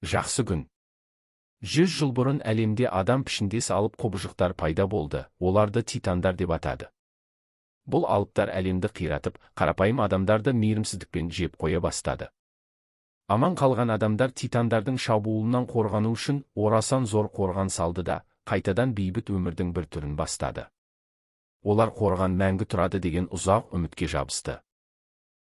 Жақсы күн. 100 жыл бұрын әлемде адам пішіндес алып құбыжықтар пайда болды, оларды титандар деп атады. Бұл алыптар әлемді қиратып, қарапайым адамдарды мейірімсіздікпен жеп қоя бастады. Аман қалған адамдар титандардың шабуылынан қорғану үшін орасан зор қорған салды да, қайтадан бейбіт өмірдің бір түрін бастады. Олар қорған мәңгі тұрады деген ұзақ үмітке жабысты.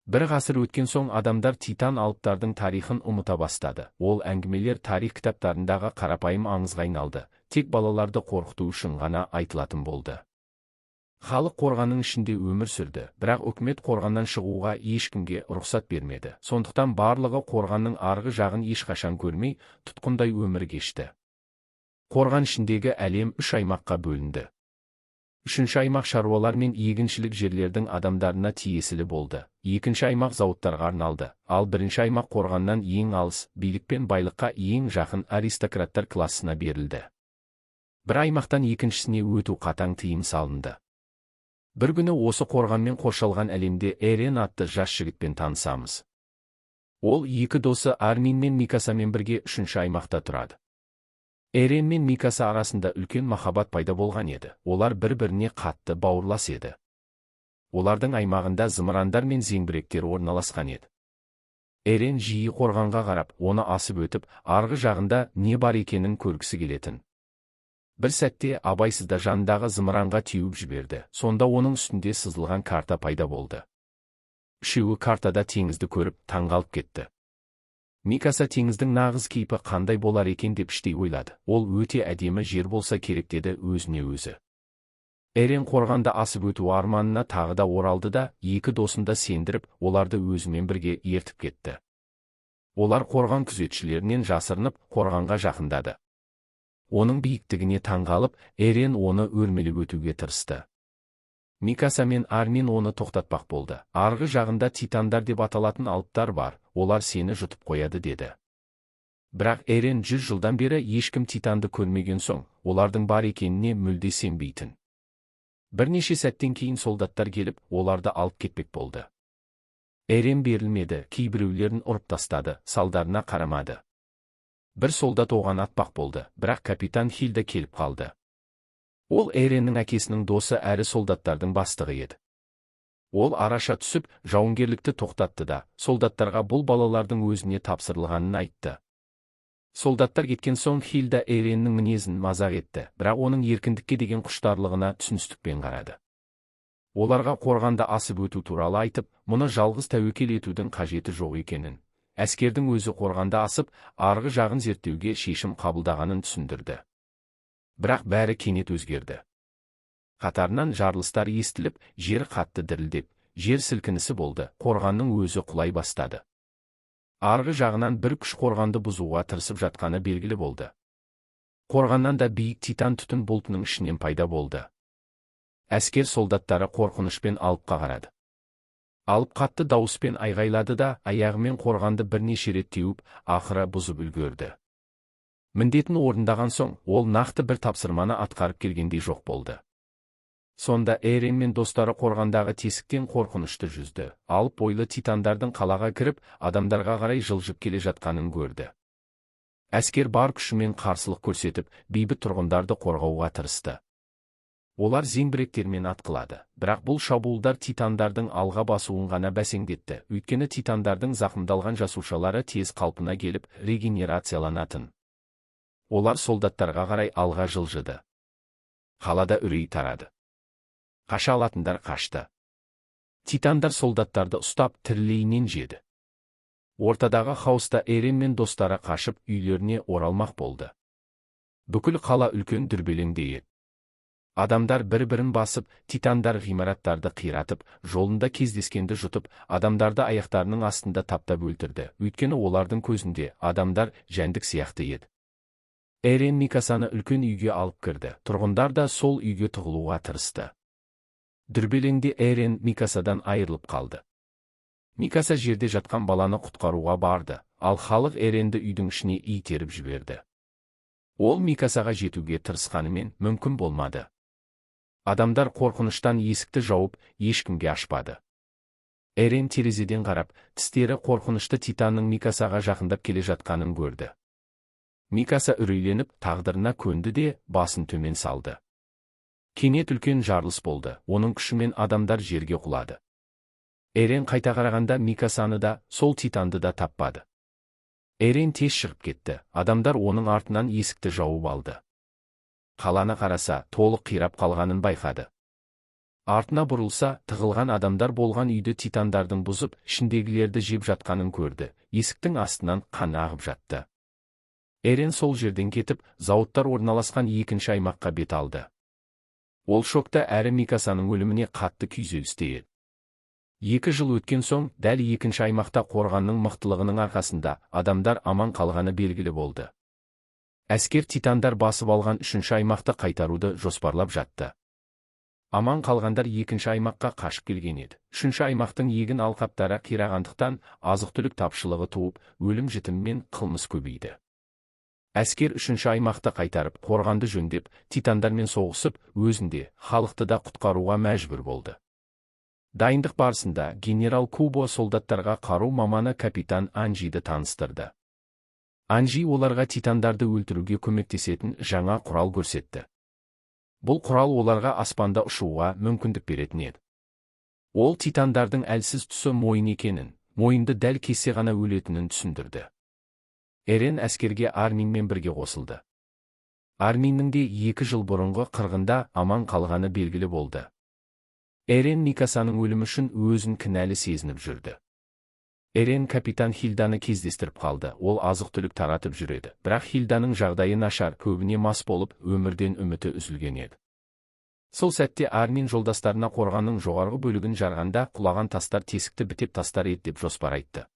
Бір ғасыр өткен соң адамдар титан алыптардың тарихын ұмыта бастады. Ол әңгімелер тарих кітаптарындағы қарапайым аңызға айналды, тек балаларды қорқыту үшін ғана айтылатын болды. Халық қорғанның ішінде өмір сүрді, бірақ үкімет қорғаннан шығуға ешкімге рұқсат бермеді. Сондықтан барлығы қорғанның арғы жағын ешқашан көрмей, тұтқындай өмір кешті. Қорған ішіндегі әлем 3 аймаққа бөлінді. Үшінші аймақ шаруалар мен егіншілік жерлердің адамдарына тиесілі болды. Екінші аймақ зауыттарға арналды, ал бірінші аймақ қорғаннан ең алыс, билік пен байлыққа ең жақын аристократтар классына берілді. Бір аймақтан екіншісіне өту қатаң тыйым салынды. Бір күні осы қорғанмен қоршалған әлемде Эрен атты жас жігітпен танысамыз. Ол екі досы Армин мен Микасамен бірге үшінші аймақта тұрады. Эрен мен Микаса арасында үлкен махаббат пайда болған еді. Олар бір-біріне қатты бауырлас еді. Олардың аймағында зымырандар мен зеңбіректер орналасқан еді. Эрен жиі қорғанға қарап, оны асып өтіп, арғы жағында не бар екенін көргісі келетін. Бір сәтте абайсызда жанындағы зымыранға теуіп жіберді. Сонда оның үстінде сызылған карта пайда болды. Үшеуі картада теңізді көріп, таңғалып кетті. Микаса теңіздің нағыз кейпі қандай болар екен деп іштей ойлады. Ол өте әдемі жер болса керек деді өзіне өзі. Эрен қорғанда асып өту арманына тағы да оралды да, екі досын да сендіріп, оларды өзімен бірге ертіп кетті. Олар қорған күзетшілерінен жасырынып, қорғанға жақындады. Оның биіктігіне таңғалып, Эрен оны өрмелеп өтуге тырысты. Микаса мен Армин оны тоқтатпақ болды. Арғы жағында титандар деп аталатын алыптар бар, олар сені жұтып қояды деді. Бірақ Эрен 100 жылдан бері ешкім титанды көрмеген соң, олардың бар екеніне мүлде сенбейтін. Бірнеше сәттен кейін солдаттар келіп, оларды алып кетпек болды. Эрен берілмеді, кейбіреулерін ұрып тастады, салдарына қарамады. Бір солдат оған атпақ болды, бірақ капитан Хильда келіп қалды. Ол Эреннің әкесінің досы әрі солдаттардың бастығы еді. Ол араша түсіп, жауынгерлікті тоқтатты да, солдаттарға бұл балалардың өзіне тапсырылғанын айтты. Солдаттар кеткен соң Хильда Эреннің мінезін мазақ етті, бірақ оның еркіндікке деген құштарлығына түсіністікпен қарады. Оларға қорғанда асып өту туралы айтып, мұны жалғыз тәуекел етудің қажеті жоқ екенін, әскердің өзі қорғанда асып, арғы жағын зерттеуге шешім қабылдағанын түсіндірді. Бірақ бәрі кенет өзгерді. Қатарынан жарылыстар естіліп, жер қатты дірілдеп, жер сілкінісі болды, қорғанның өзі құлай бастады. Арғы жағынан бір күш қорғанды бұзуға тырысып жатқаны белгілі болды. Қорғаннан да биік титан түтін бұлтының ішінен пайда болды. Әскер солдаттары қорқынышпен алыпқа қарады. Алып қатты дауыспен айғайлады да, аяғымен қорғанды бірнеше рет теуіп, ақыры бұзып үлгерді. Міндетін орындаған соң, ол нақты бір тапсырманы атқарып келгендей жоқ болды. Сонда Эрен мен достары қорғандағы тесіктен қорқынышты жүзді. Алып бойлы титандардың қалаға кіріп, адамдарға қарай жылжып келе жатқанын көрді. Әскер бар күшімен қарсылық көрсетіп, бейбіт тұрғындарды қорғауға тырысты. Олар зеңбіректермен атқылады, бірақ бұл шабуылдар титандардың алға басуын ғана бәсеңдетті, өйткені титандардың зақымдалған жасушалары тез қалпына келіп, регенерацияланатын. Олар солдаттарға қарай алға жылжыды. Қалада үрей тарады. Қаша алатындар қашты. Титандар солдаттарды ұстап тірілейінен жеді. Ортадағы хаоста Эрен мен достары қашып үйлеріне оралмақ болды. Бүкіл қала үлкен дүрбелеңде еді. Адамдар бір-бірін басып, титандар ғимараттарды қиратып, жолында кездескенді жұтып, адамдарды аяқтарының астында таптап өлтірді, өйткені олардың көзінде адамдар жәндік сияқты еді. Эрен Микасаны үлкен үйге алып кірді, тұрғындар да сол үйге тығылуға тырысты. Дүрбелеңде Эрен Микасадан айырылып қалды. Микаса жерде жатқан баланы құтқаруға барды, ал халық Эренді үйдің ішіне итеріп жіберді. Ол Микасаға жетуге тырысқанымен мүмкін болмады. Адамдар қорқыныштан есікті жауып, ешкімге ашпады. Эрен терезеден қарап, тістері қорқынышты титанның Микасаға жақындап келе жатқанын көрді. Микаса үрейленіп, тағдырына көнді де, басын төмен салды. Кенет үлкен жарылыс болды, оның күшімен адамдар жерге құлады. Эрен қайта қарағанда Микасаны да, сол титанды да таппады. Эрен тез шығып кетті, адамдар оның артынан есікті жауып алды. Қаланы қараса, толық қирап қалғанын байқады. Артына бұрылса, тығылған адамдар болған үйді титандардың бұзып, ішіндегілерді жеп жатқанын көрді, есіктің астынан қан ағып жатты. Эрен сол жерден кетіп, зауыттар орналасқан екінші аймаққа бет алды. Ол шокта әрі Микасаның өліміне қатты күйзелісте еді. 2 жыл өткен соң, дәл екінші аймақта қорғанның мықтылығының арқасында адамдар аман қалғаны белгілі болды. Әскер титандар басып алған 3-ші аймақты қайтаруды жоспарлап жатты. Аман қалғандар 2-ші аймаққа қашып келген еді. 3-ші аймақтың егін алқаптары қирағандықтан азық-түлік тапшылығы туып, өлім-жітім мен қылмыс көбейді. Әскер 3-ші аймақты қайтарып, қорғанды жөндеп, титандармен соғысып, өзінде, халықты да құтқаруға мәжбүр болды. Дайындық барысында генерал Кубо солдаттарға қару маманы капитан Анжиді таныстырды. Анжи оларға титандарды өлтіруге көмектесетін жаңа құрал көрсетті. Бұл құрал оларға аспанда ұшуға мүмкіндік беретін еді. Ол титандардың әлсіз тұсы мойын екенін, мойынды дәл кессе ғана өлетінін түсіндірді. Эрен әскерге Арминмен бірге қосылды. Арминнің де 2 жыл бұрынғы қырғында аман қалғаны белгілі болды. Эрен Микасаның өлімі үшін өзін кінәлі сезініп жүрді. Эрен капитан Хильданы кездестіріп қалды, ол азық-түлік таратып жүреді. Бірақ Хильданың жағдайы нашар, көбіне мас болып, өмірден үміті үзілген еді. Сол сәтте Армин жолдастарына қорғанның жоғарғы бөлігін жарғанда құлаған тастар тесікті бітеп тастар еді деп жоспар айтты.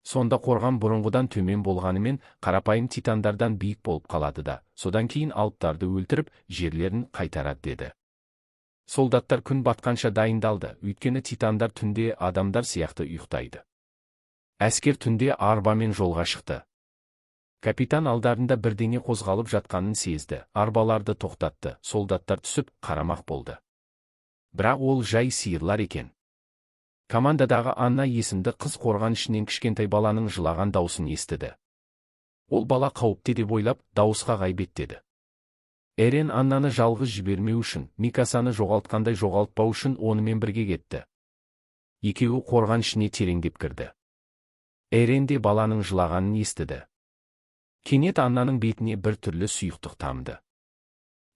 Сонда қорған бұрынғыдан төмен болғанымен, қарапайым титандардан биік болып қалады да, содан кейін алыптарды өлтіріп, жерлерін қайтарады деді. Солдаттар күн батқанша дайындалды, өйткені титандар түнде адамдар сияқты ұйықтайды. Әскер түнде арбамен жолға шықты. Капитан алдарында бірдеңе қозғалып жатқанын сезді, арбаларды тоқтатты, солдаттар түсіп, қарамақ болды. Бірақ ол жай сиырлар екен. Командадағы Анна есімді қыз қорған ішінен кішкентай баланың жылаған даусын естіді. Ол бала қауіпте деп ойлап, дауысқа ғайбеттеді. Эрен Аннаны жалғыз жібермеу үшін, Микасаны жоғалтқандай жоғалтпау үшін онымен бірге кетті. Екеуі қорған ішіне тереңдеп кірді. Эрен де баланың жылағанын естіді. Кенет Аннаның бетіне бір түрлі сұйықтық тамды.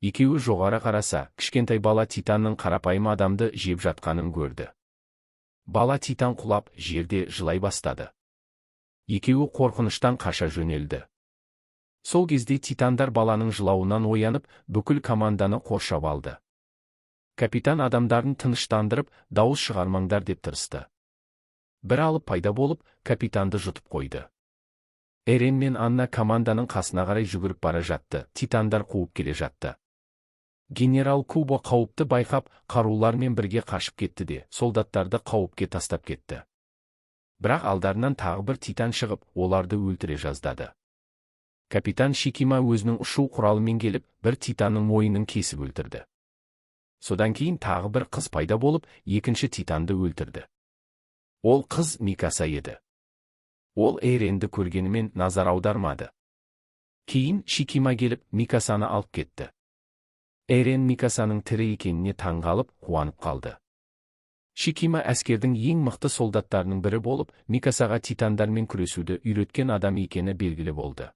Екеуі жоғары қараса, кішкентай бала титанның қарапайым адамды жеп жатқанын көрді. Бала титан құлап, жерде жылай бастады. Екеуі қорқыныштан қаша жөнелді. Сол кезде титандар баланың жылауынан оянып, бүкіл команданы қоршап алды. Капитан адамдарын тыныштандырып, дауыс шығармаңдар деп тырысты. Бір алып пайда болып, капитанды жұтып қойды. Эрен мен Анна команданың қасына қарай жүгіріп бара жатты, титандар қуып келе жатты. Генерал Кубо қауіпті байқап, қарулармен бірге қашып кетті де, солдаттарды қауіпке тастап кетті. Бірақ алдарынан тағы бір титан шығып, оларды өлтіре жаздады. Капитан Шикима өзінің ұшу құралымен келіп, бір титанның мойнын кесіп өлтірді. Содан кейін тағы бір қыз пайда болып, екінші титанды өлтірді. Ол қыз Микаса еді. Ол Эренді көргенімен назар аудармады. Кейін Шикима келіп, Микасаны алып кетті. Эрен Микасаның тірі екеніне таңғалып, қуанып қалды. Шикима әскердің ең мықты солдаттарының бірі болып, Микасаға титандармен күресуді үйреткен адам екені белгілі болды.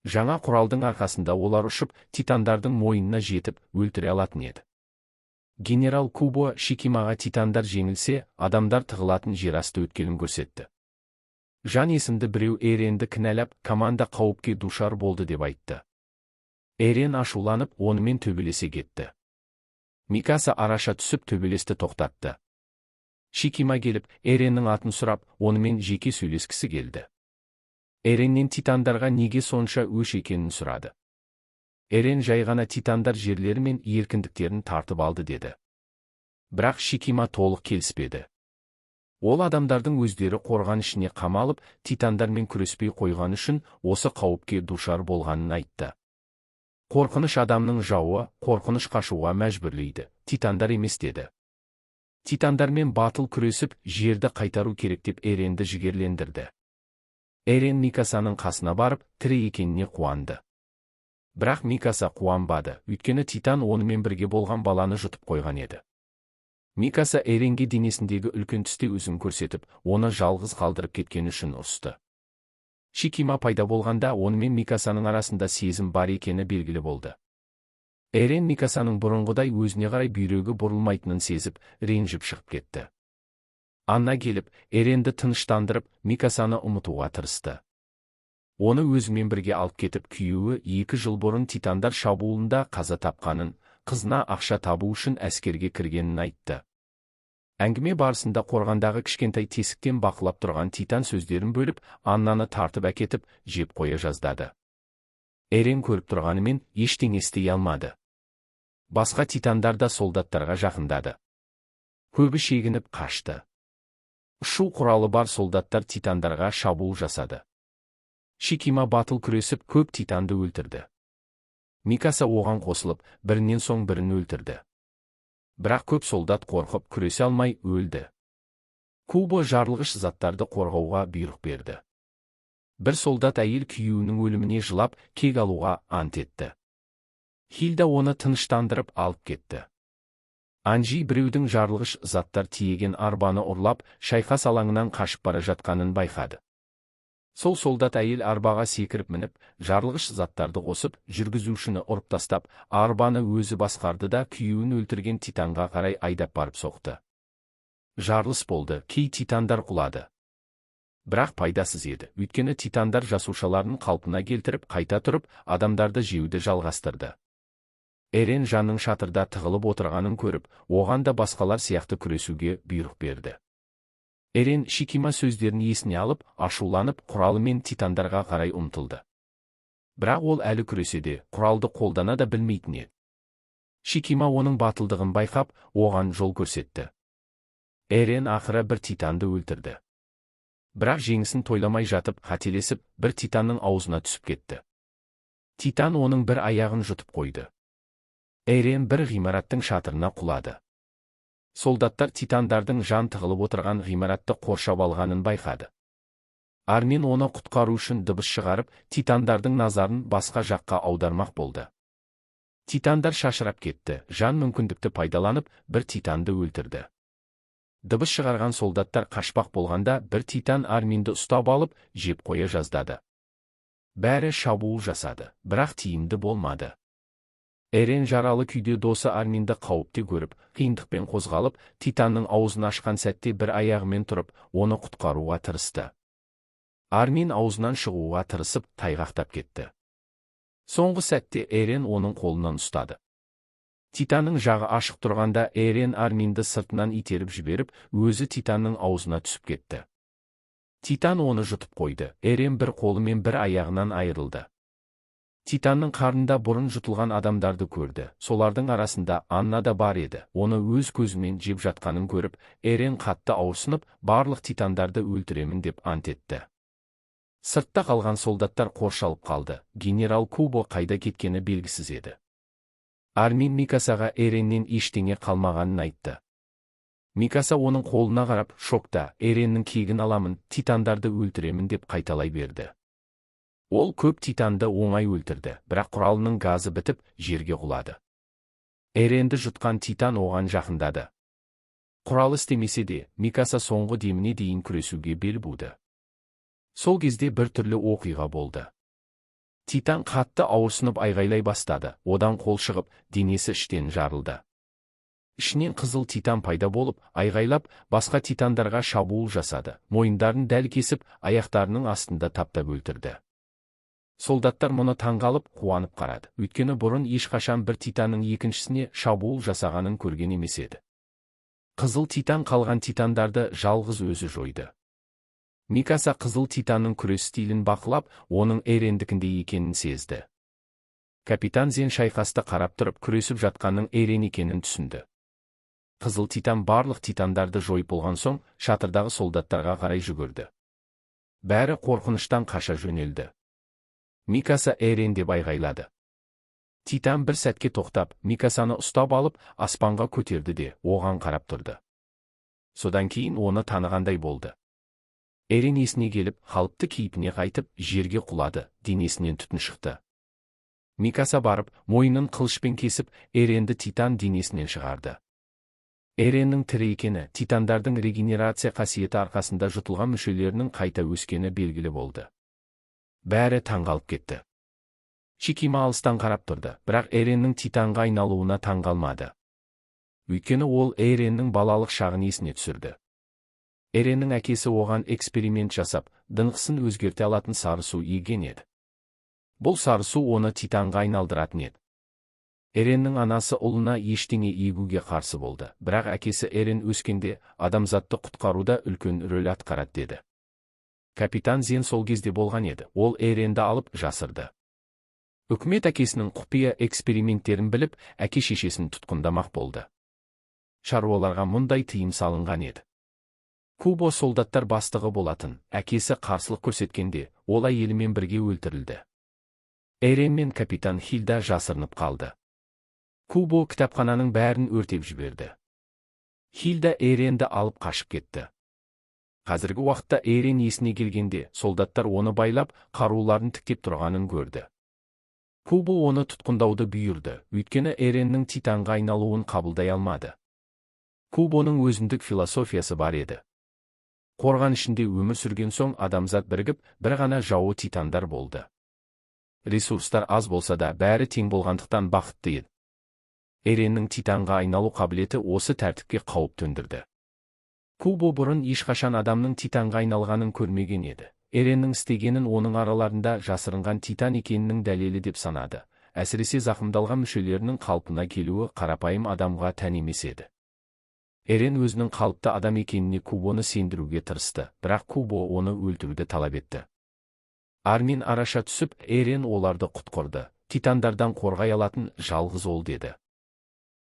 Жаңа құралдың арқасында олар ұшып, титандардың мойнына жетіп, өлтіре алатын еді. Генерал Кубо Шикимаға титандар жеңілсе, адамдар тығылатын жерасты өткелін көрсетті. Жан есімді біреу Эренді кінәлап, команда қауіпке душар болды деп айтты. Эрен ашуланып, онымен төбелесе кетті. Микаса араша түсіп төбелесті тоқтатты. Шикима келіп, Эреннің атын сұрап, онымен жеке сөйлескісі келді. Эреннен титандарға неге сонша өш екенін сұрады. Эрен жай ғана титандар жерлері мен еркіндіктерін тартып алды деді. Бірақ Шикима толық келіспеді. Ол адамдардың өздері қорған ішіне қамалып, титандармен күреспей қойған үшін осы қауіпке душар болғанын айтты. Қорқыныш адамның жауы, қорқыныш қашуға мәжбүрлейді, титандар емес деді. Титандармен батыл күресіп, жерді қайтару керек деп Эренді жігерлендірді. Эрен Микасаның қасына барып, тірі екеніне қуанды. Бірақ Микаса қуанбады, өйткені Титан онымен бірге болған баланы жұтып қойған еді. Микаса Эренге денесіндегі үлкен түсте өзін көрсетіп, оны жалғыз қалдырып кеткені үшін ұрысты. Шикима пайда болғанда онымен Микасаның арасында сезім бар екені белгілі болды. Эрен Микасаның бұрынғыдай өзіне қарай бүйрегі бұрылмайтынын сезіп, ренжіп шығып кетті. Анна келіп, Эренді тыныштандырып, Микасаны ұмытуға тырысты. Оны өзімен бірге алып кетіп, күйеуі 2 жыл бұрын Титандар шабуылында қаза тапқанын, қызына ақша табу үшін әскерге кіргенін айтты. Әңгіме барысында қорғандағы кішкентай тесіктен бақылап тұрған Титан сөздерін бөліп, Аннаны тартып әкетіп, жеп қоя жаздады. Эрен көріп тұрғанымен ештеңе істей алмады. Басқа Титандар да солдаттарға жақындады. Көбі шегініп қашты. Ұшу құралы бар солдаттар Титандарға шабуыл жасады. Шикима батыл күресіп көп Титанды өлтірді. Микаса оған қосылып, бірінен соң бірін өлтірді. Бірақ көп солдат қорқып күресе алмай өлді. Кубо жарылғыш заттарды қорғауға бұйрық берді. Бір солдат әйел күйеуінің өліміне жылап, кек алуға ант етті. Хильда оны тыныштандырып алып кетті. Анжи біреудің жарылғыш заттар тиеген арбаны ұрлап, шайқас алаңынан қашып бара жатқанын байқады. Сол солдат әйел арбаға секіріп мініп, жарылғыш заттарды қосып, жүргізушіні ұрып тастап, арбаны өзі басқарды да күйеуін өлтірген Титанға қарай айдап барып соқты. Жарылыс болды, кей Титандар құлады. Бірақ пайдасыз еді, өйткені Титандар жасушаларын қалпына келтіріп, қайта тұрып, адамдарды жеуді жалғастырды. Эрен жанның шатырда тығылып отырғанын көріп, оған да басқалар сияқты күресуге бұйрық берді. Эрен Шикима сөздерін есіне алып, ашуланып, құралымен Титандарға қарай ұмтылды. Бірақ ол әлі күреседе, құралды қолдана да білмейтін еді. Шикима оның батылдығын байқап, оған жол көрсетті. Эрен ақыры бір Титанды өлтірді. Бірақ жеңісін тойламай жатып, қателесіп, бір Титанның аузына түсіп кетті. Титан оның бір аяғын жұтып қойды. Эрен бір ғимараттың шатырына құлады. Солдаттар Титандардың жан тығылып отырған ғимаратты қоршап алғанын байқады. Армин оны құтқару үшін дыбыс шығарып, Титандардың назарын басқа жаққа аудармақ болды. Титандар шашырап кетті, жан мүмкіндікті пайдаланып, бір Титанды өлтірді. Дыбыс шығарған солдаттар қашпақ болғанда, бір Титан Арминді ұстап алып, жеп қоя жаздады. Бәрі шабуыл жасады, бірақ тиімді болмады. Эрен жаралы күйде досы Арминді қауіпте көріп, қиындықпен қозғалып, Титанның аузын ашқан сәтте бір аяғымен тұрып, оны құтқаруға тырысты. Армин аузынан шығуға тырысып, тайғақтап кетті. Соңғы сәтте Эрен оның қолынан ұстады. Титанның жағы ашық тұрғанда Эрен Арминді сыртынан итеріп жіберіп, өзі Титанның аузына түсіп кетті. Титан оны жұтып қойды, Эрен бір қолы мен бір аяғынан айырылды. Титанның қарнында бұрын жұтылған адамдарды көрді, солардың арасында Анна да бар еді, оны өз көзімен жеп жатқанын көріп, Эрен қатты ауырсынып, барлық Титандарды өлтіремін деп ант етті. Сыртта қалған солдаттар қоршалып қалды, генерал Кубо қайда кеткені белгісіз еді. Армин Микасаға Эреннен ештеңе қалмағанын айтты. Микаса оның қолына қарап, шокта, Эреннің кегін аламын, Титандарды өлтіремін деп қайталай берді. Ол көп Титанды оңай өлтірді, бірақ құралының газы бітіп, жерге құлады. Эренді жұтқан Титан оған жақындады. Құрал істемесе де, Микаса соңғы деміне дейін күресуге бел буды. Сол кезде бір түрлі оқиға болды. Титан қатты ауырсынып айғайлай бастады, одан қол шығып, денесі іштен жарылды. Ішінен қызыл Титан пайда болып, айғайлап, басқа Титандарға шабуыл жасады, мойындарын дәл кесіп, аяқтарының астында таптап өлтірді. Солдаттар мұны таңғалып, қуанып қарады, өйткені бұрын ешқашан бір Титанның екіншісіне шабуыл жасағанын көрген емес еді. Қызыл Титан қалған Титандарды жалғыз өзі жойды. Микаса қызыл Титанның күрес стилін бақылап, оның Эрендікіндей екенін сезді. Капитан Зен шайқасты қарап тұрып, күресіп жатқанның Эрен екенін түсінді. Қызыл Титан барлық Титандарды жойып болған соң, шатырдағы солдаттарға қарай жүгірді. Бәрі қорқыныштан қаша жөнелді. Микаса Эрен деп айғайлады. Титан бір сәтке тоқтап, Микасаны ұстап алып, аспанға көтерді де, оған қарап тұрды. Содан кейін оны танығандай болды. Эрен есіне келіп, қалыпты кейпіне қайтып, жерге құлады, денесінен түтін шықты. Микаса барып, мойнын қылышпен кесіп, Эренді титан денесінен шығарды. Эреннің тірі екені, титандардың регенерация қасиеті арқасында жұтылған мүшелерінің қайта өскені белгілі болды. Бәрі таңғалып кетті. Шикима алыстан қарап тұрды, бірақ Эреннің титанға айналуына таңғалмады. Өйткені ол Эреннің балалық шағын есіне түсірді. Эреннің әкесі оған эксперимент жасап, дыңғысын өзгерте алатын сарысу еген еді. Бұл сарысу оны титанға айналдыратын еді. Эреннің анасы ұлына ештеңе егуге қарсы болды, бірақ әкесі Эрен өскенде адамзатты құтқаруда үлкен рөл атқарады деді. Капитан Зен сол кезде болған еді, ол Эренді алып жасырды. Үкімет әкесінің құпия эксперименттерін біліп, әке-шешесін тұтқындамақ болды. Шаруаларға мұндай тыйым салынған еді. Кубо солдаттар бастығы болатын, әкесі қарсылық көрсеткенде, ол әйелімен бірге өлтірілді. Эрен мен капитан Хильда жасырынып қалды. Кубо кітапхананың бәрін өртеп жіберді. Хильда Эренді алып қашып кетті. Қазіргі уақытта Эрен есіне келгенде, солдаттар оны байлап, қаруларын тіктеп тұрғанын көрді. Кубо оны тұтқындауды бұйырды, өйткені Эреннің титанға айналуын қабылдай алмады. Кубоның өзіндік философиясы бар еді. Қорған ішінде өмір сүрген соң адамзат бірігіп, бір ғана жауы титандар болды. Ресурстар аз болса да, бәрі тең болғандықтан бақытты еді. Эреннің титанға айналу қабілеті осы тәртіпке қауіп төндірді. Кубо бұрын ешқашан адамның титанға айналғанын көрмеген еді. Эреннің істегенін оның араларында жасырынған титан екенінің дәлелі деп санады. Әсіресе зақымдалған мүшелерінің қалпына келуі қарапайым адамға тән емес еді. Эрен өзінің қалыпты адам екеніне Кубоны сендіруге тырысты, бірақ Кубо оны өлтіруді талап етті. Армин араша түсіп, Эрен оларды құтқарды, титандардан қорғай алатын жалғыз ол деді.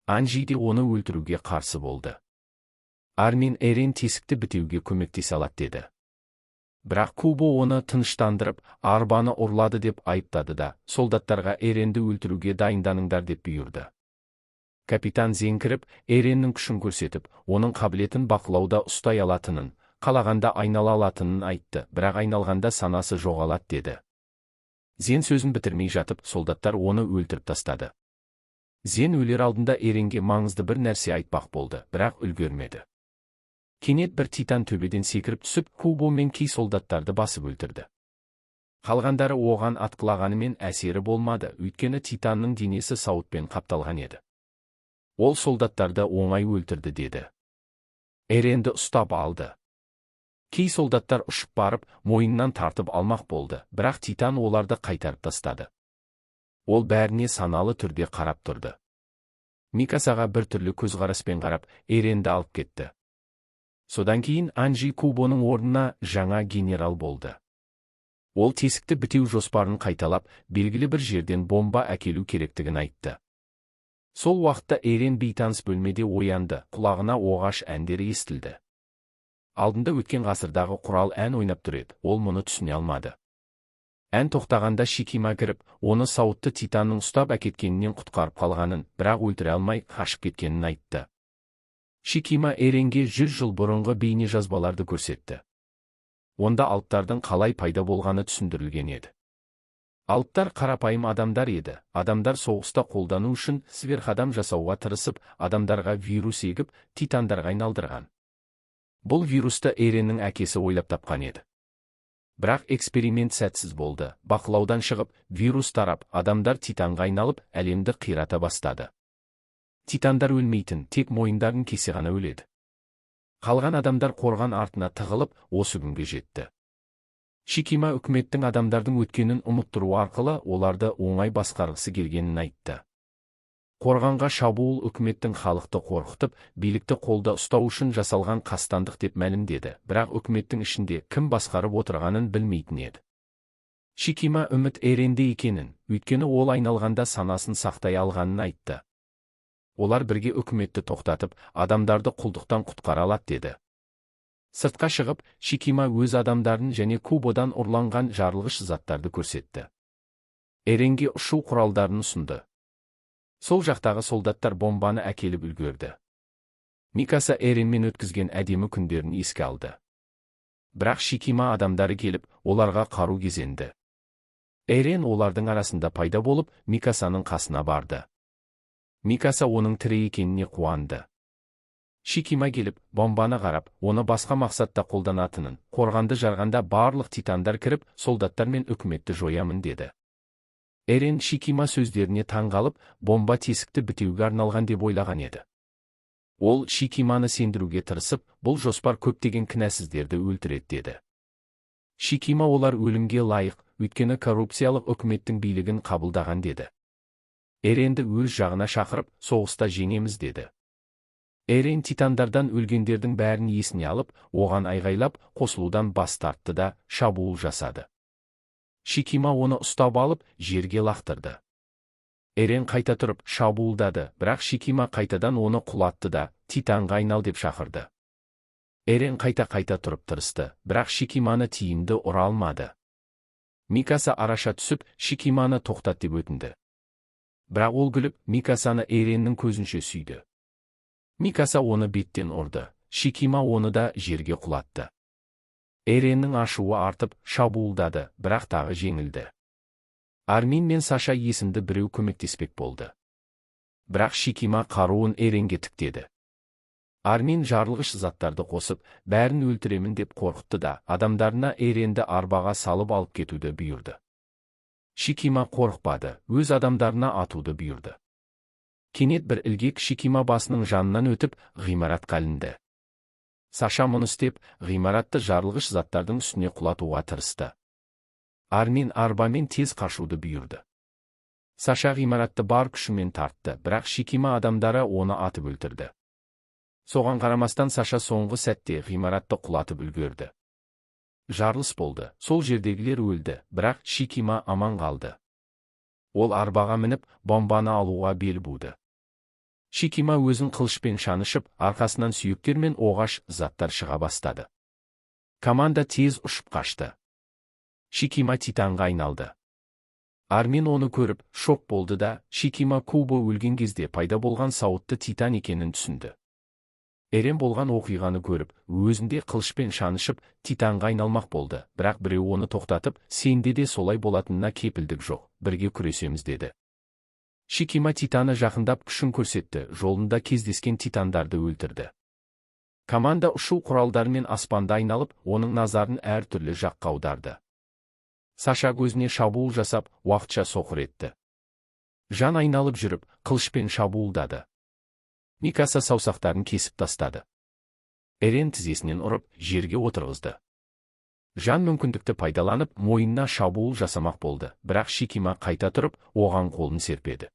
Анжи де оны өлтіруге қарсы болды. Армин Эрен тесікті бітеуге көмектесе алады деді. Бірақ Кубо оны тыныштандырып, арбаны ұрлады деп айыптады да, солдаттарға Эренді өлтіруге дайынданыңдар деп бұйырды. Капитан Зен кіріп, Эреннің күшін көрсетіп, оның қабілетін бақылауда ұстай алатынын, қалағанда айнала алатынын айтты, бірақ айналғанда санасы жоғалады деді. Зен сөзін бітірмей жатып, солдаттар оны өлтіріп тастады. Зен өлер алдында Эренге маңызды бір нәрсе айтпақ болды, бірақ үлгермеді. Кенет бір титан төбеден секіріп түсіп, Кубо мен кей солдаттарды басып өлтірді. Қалғандары оған атқылағанымен әсері болмады, өйткені титанның денесі сауытпен қапталған еді. Ол солдаттарды оңай өлтірді деді. Эренді ұстап алды. Кей солдаттар ұшып барып, мойнынан тартып алмақ болды, бірақ титан оларды қайтарып тастады. Ол бәріне саналы түрде қарап тұрды. Микасаға бір түрлі көзқараспен қарап, Эренді алып кетті. Содан кейін Анжи Кубоның орнына жаңа генерал болды. Ол тесікті бітеу жоспарын қайталап, белгілі бір жерден бомба әкелу керектігін айтты. Сол уақытта Эрен бейтаныс бөлмеде оянды, құлағына оғаш әндері естілді. Алдында өткен ғасырдағы құрал ән ойнап тұр еді, ол мұны түсіне алмады. Ән тоқтағанда Шикима кіріп, оны сауытты титанның ұстап әкеткенінен құтқарып қалғанын, бірақ өлтіре алмай қашып кеткенін айтты. Шикима Эренге 100 жыл бұрынғы бейне жазбаларды көрсетті. Онда алыптардың қалай пайда болғаны түсіндірілген еді. Алыптар қарапайым адамдар еді. Адамдар соғыста қолдану үшін сверхадам жасауға тырысып, адамдарға вирус егіп, титандарға айналдырған. Бұл вирусты Эреннің әкесі ойлап тапқан еді. Бірақ эксперимент сәтсіз болды. Бақылаудан шығып, вирус тарап, адамдар титанға айналып, әлемді қирата бастады. Титандар өлмейтін, тек мойындарын кесе ғана өледі. Қалған адамдар қорған артына тығылып, осы күнге жетті. Шикима үкіметтің адамдардың өткенін ұмыттыру арқылы оларды оңай басқарғысы келгенін айтты. Қорғанға шабуыл үкіметтің халықты қорқытып, билікті қолда ұстау үшін жасалған қастандық деп мәлімдеді, бірақ үкіметтің ішінде кім басқарып отырғанын білмейтін еді. Шикима үміт Эренде екенін, өйткені ол айналғанда санасын сақтай алғанын айтты. Олар бірге үкіметті тоқтатып, адамдарды құлдықтан құтқара алады деді. Сыртқа шығып, Шикима өз адамдарын және Кубодан ұрланған жарылғыш заттарды көрсетті. Эренге ұшу құралдарын ұсынды. Сол жақтағы солдаттар бомбаны әкеліп үлгерді. Микаса Эренмен өткізген әдемі күндерін еске алды. Бірақ Шикима адамдары келіп, оларға қару кезенді. Эрен олардың арасында пайда болып, Микасаның қасына барды. Микаса оның тірі екеніне қуанды. Шикима келіп, бомбаны қарап, оны басқа мақсатта қолданатынын, қорғанды жарғанда барлық титандар кіріп, солдаттар мен үкіметті жоямын деді. Эрен Шикима сөздеріне таңғалып, бомба тесікті бітеуге арналған деп ойлаған еді. Ол Шикиманы сендіруге тырысып, бұл жоспар көптеген кінәсіздерді өлтіреді деді. Шикима олар өлімге лайық, өйткені коррупциялық үкіметтің билігін қабылдаған деді. Эренді өз жағына шақырып, соғыста жеңеміз деді. Эрен титандардан өлгендердің бәрін есіне алып, оған айғайлап, қосылудан бас тартты да, шабуыл жасады. Шикима оны ұстап алып, жерге лақтырды. Эрен қайта тұрып, шабуылдады, бірақ Шикима қайтадан оны құлатты да, титанға айнал деп шақырды. Эрен қайта тұрып тырысты, бірақ Шикиманы тиімді ұра алмады. Микаса араша түсіп, Шикиманы тоқтат деп өтінді. Бірақ ол күліп, Микасаны Эреннің көзінше сүйді. Микаса оны беттен ұрды, Шикима оны да жерге құлатты. Эреннің ашуы артып, шабуылдады, бірақ тағы жеңілді. Армин мен Саша есімді біреу көмектеспек болды. Бірақ Шикима қаруын Эренге тіктеді. Армин жарылғыш заттарды қосып, бәрін өлтіремін деп қорқытты да, адамдарына Эренді арбаға салып алып кетуді бұйырды. Шикима қорықпады, өз адамдарына атуды бұйырды. Кенет бір ілгек Шикима басының жанынан өтіп, ғимаратқа ілінді. Саша мұны істеп, ғимаратты жарылғыш заттардың үстіне құлатуға тырысты. Армин арбамен тез қашуды бұйырды. Саша ғимаратты бар күшімен тартты, бірақ Шикима адамдары оны атып өлтірді. Соған қарамастан Саша соңғы сәтте ғимаратты құлатып үлгерді. Жарылыс болды, сол жердегілер өлді, бірақ Шикима аман қалды. Ол арбаға мініп, бомбаны алуға бел буды. Шикима өзін қылышпен шанышып, арқасынан сүйектер мен оғаш заттар шыға бастады. Команда тез ұшып қашты. Шикима титанға айналды. Армин оны көріп, шок болды да, Шикима Кубо өлген кезде пайда болған сауытты титан екенін түсінді. Эрен болған оқиғаны көріп, өзінде қылышпен шанышып, титанға айналмақ болды, бірақ біреу оны тоқтатып, сенде де солай болатынына кепілдік жоқ, бірге күресеміз деді. Шикима титаны жақындап күшін көрсетті, жолында кездескен титандарды өлтірді. Команда ұшу құралдарымен аспанда айналып, оның назарын әр түрлі жаққа аударды. Саша көзіне шабуыл жасап, уақытша соқыр етті. Жан айналып жүріп, қылышпен шабуылдады. Микаса саусақтарын кесіп тастады. Эрен тізесінен ұрып, жерге отырғызды. Жан мүмкіндікті пайдаланып, мойнына шабуыл жасамақ болды, бірақ Шикима қайта тұрып, оған қолын серпеді.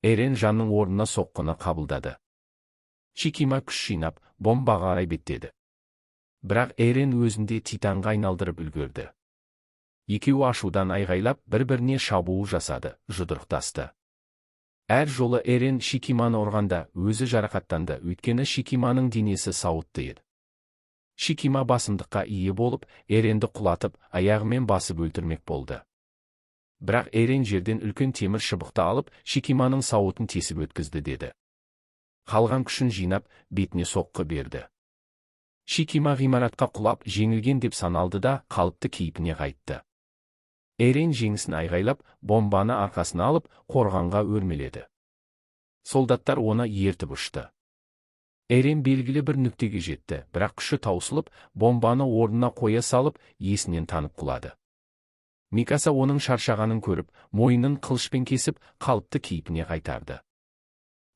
Эрен Жанның орнына соққыны қабылдады. Шикима күш жинап, бомбаға қарай беттеді. Бірақ Эрен өзінде титанға айналдырып үлгерді. Екеуі ашудан айғайлап, бір-біріне шабуыл жасады, жұдырықтасты. Әр жолы Эрен Шикиманы ұрғанда өзі жарақаттанды, өйткені Шикиманың денесі сауытты еді. Шикима басымдыққа ие болып, Эренді құлатып, аяғымен басып өлтірмек болды. Бірақ Эрен жерден үлкен темір шыбықты алып, Шикиманың сауытын тесіп өткізді деді. Қалған күшін жинап, бетіне соққы берді. Шикима ғимаратқа құлап, жеңілген деп саналды да, қалыпты кейпіне қайтты. Эрен жеңісін айғайлап, бомбаны арқасына алып, қорғанға өрмеледі. Солдаттар оны ертіп ұшты. Эрен белгілі бір нүктеге жетті, бірақ күші таусылып, бомбаны орнына қоя салып, есінен танып құлады. Микаса оның шаршағанын көріп, мойнын қылышпен кесіп, қалыпты кейпіне қайтарды.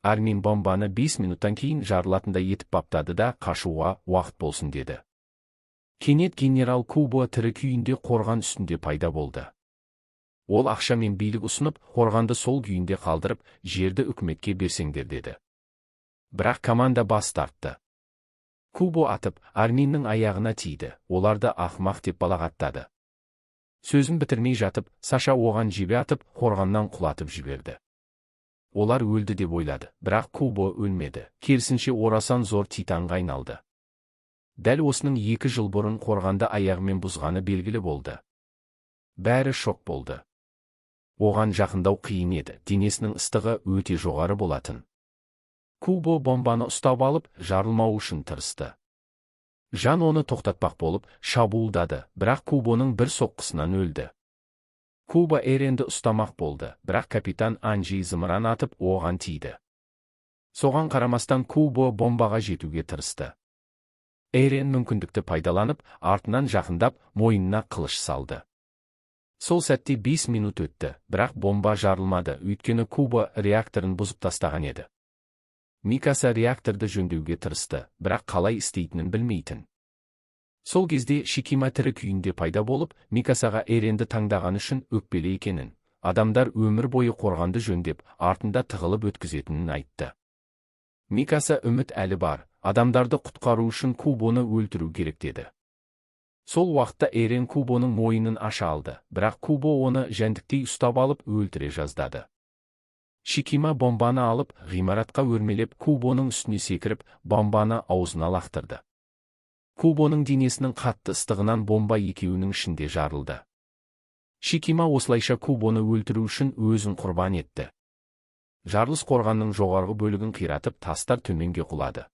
Армин бомбаны 5 минуттан кейін жарылатындай етіп баптады да, қашуға уақыт болсын деді. Кенет генерал Кубо тірі күйінде қорған үстінде пайда болды. Ол ақша мен билік ұсынып, қорғанды сол күйінде қалдырып, жерді үкіметке берсеңдер деді. Бірақ команда бас тартты. Кубо атып, Арминнің аяғына тиді, оларды ақымақ деп балағаттады. Сөзін бітірмей жатып, Саша оған жебе атып, қорғаннан құлатып жіберді. Олар өлді деп ойлады, бірақ Кубо өлмеді, керісінше орасан зор титанға айналды. Дәл осының 2 жыл бұрын қорғанды аяғымен бұзғаны белгілі болды. Бәрі шок болды. Оған жақындау қиын еді, денесінің ыстығы өте жоғары болатын. Кубо бомбаны ұстап алып, жарылмау үшін тырысты. Жан оны тоқтатпақ болып, шабуылдады, бірақ Кубоның бір соққысынан өлді. Куба Эренді ұстамақ болды, бірақ капитан Анжи зымыран атып оған тиді. Соған қарамастан Кубо бомбаға жетуге тырысты. Эрен мүмкіндікті пайдаланып, артынан жақындап, мойнына қылыш салды. Сол сәтте 5 минут өтті, бірақ бомба жарылмады, өйткені Куба реакторын бұзып тастаған еді. Микаса реакторды жөндеуге тырысты, бірақ қалай істейтінін білмейтін. Сол кезде Шикима тірі күйінде пайда болып, Микасаға Эренді таңдаған үшін өкпелі екенін, адамдар өмір бойы қорғанды жөндеп, артында тығылып өткізетінін айтты. Микаса үміт әлі бар, адамдарды құтқару үшін Кубоны өлтіру керек деді. Сол уақытта Эрен Кубоның мойнын аша алды, бірақ Кубо оны жәндіктей ұстап алып өлтіре жаздады. Шикима бомбаны алып, ғимаратқа өрмелеп, Кубоның үстіне секіріп, бомбаны аузына лақтырды. Кубоның денесінің қатты ыстығынан бомба екеуінің ішінде жарылды. Шикима осылайша Кубоны өлтіру үшін өзін құрбан етті. Жарылыс қорғанның жоғарғы бөлігін қиратып, тастар төменге құлады.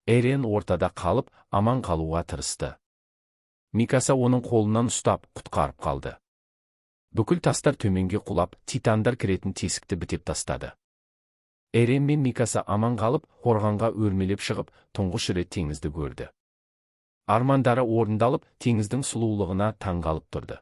Эрен ортада қалып, аман қалуға тырысты. Микаса оның қолынан ұстап, құтқарып қалды. Бүкіл тастар төменге құлап, титандар кіретін тесікті бітеп тастады. Эрен мен Микаса аман қалып, қорғанға өрмелеп шығып, тұңғыш рет теңізді көрді. Армандары орындалып, теңіздің сұлулығына таң қалып тұрды.